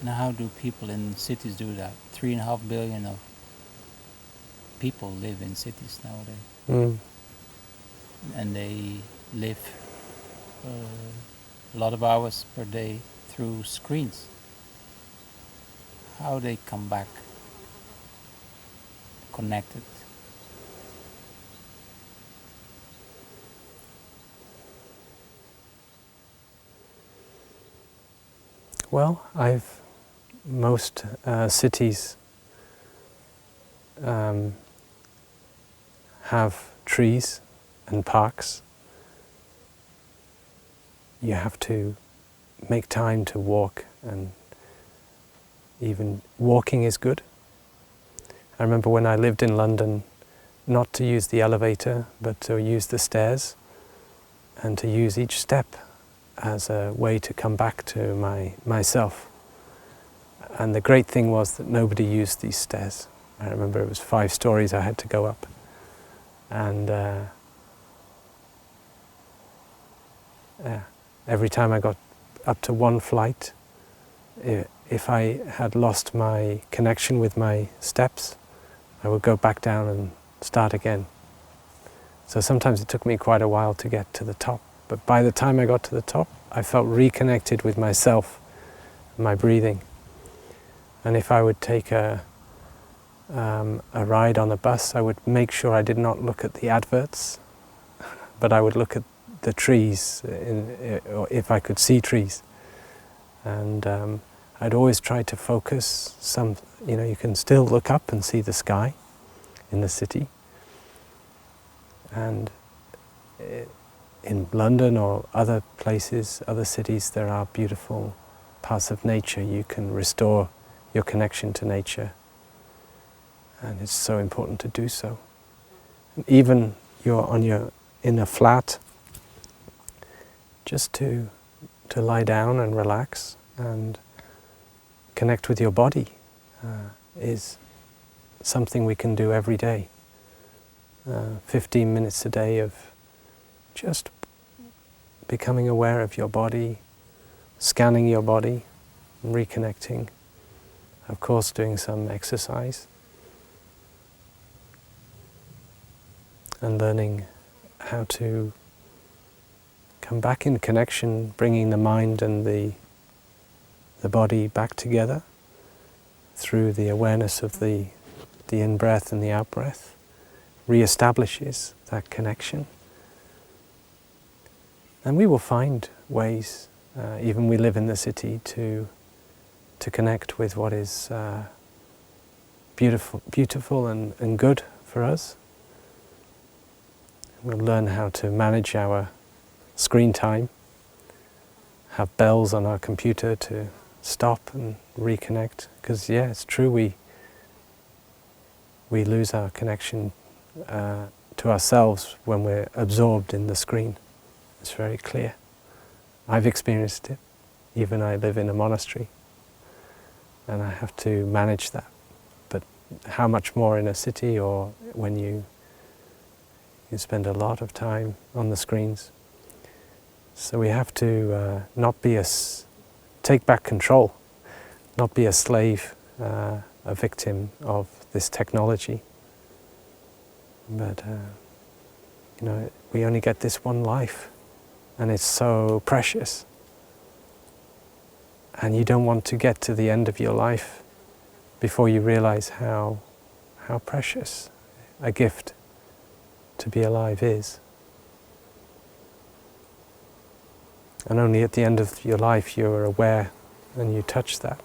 Now, how do people in cities do that? 3.5 billion of people live in cities nowadays, and they live a lot of hours per day through screens. How they come back connected? Well, most cities have trees and parks. You have to make time to walk, and even walking is good. I remember when I lived in London, not to use the elevator, but to use the stairs, and to use each step as a way to come back to myself. And the great thing was that nobody used these stairs. I remember it was 5 stories I had to go up. And every time I got up to one flight, if I had lost my connection with my steps, I would go back down and start again. So sometimes it took me quite a while to get to the top. But by the time I got to the top, I felt reconnected with myself, my breathing. And if I would take a ride on a bus, I would make sure I did not look at the adverts, but I would look at the trees, or if I could see trees. And I'd always try to focus you can still look up and see the sky in the city. And in London or other places, other cities, there are beautiful parts of nature. You can restore your connection to nature. And it's so important to do so. Even you're in a flat, just to lie down and relax and connect with your body is something we can do every day. 15 minutes a day of just becoming aware of your body, scanning your body, reconnecting. Of course, doing some exercise and learning how to come back in connection, bringing the mind and the body back together through the awareness of the in-breath and the out-breath, re-establishes that connection. And we will find ways, even we live in the city, to connect with what is beautiful and good for us. We'll learn how to manage our screen time, have bells on our computer to stop and reconnect. Because it's true, we lose our connection to ourselves when we're absorbed in the screen. It's very clear. I've experienced it. Even I live in a monastery, and I have to manage that. But how much more in a city, or when you spend a lot of time on the screens. So we have to take back control, not be a slave, a victim of this technology. But we only get this one life, and it's so precious. And you don't want to get to the end of your life before you realize how precious a gift to be alive is. And only at the end of your life you're aware and you touch that.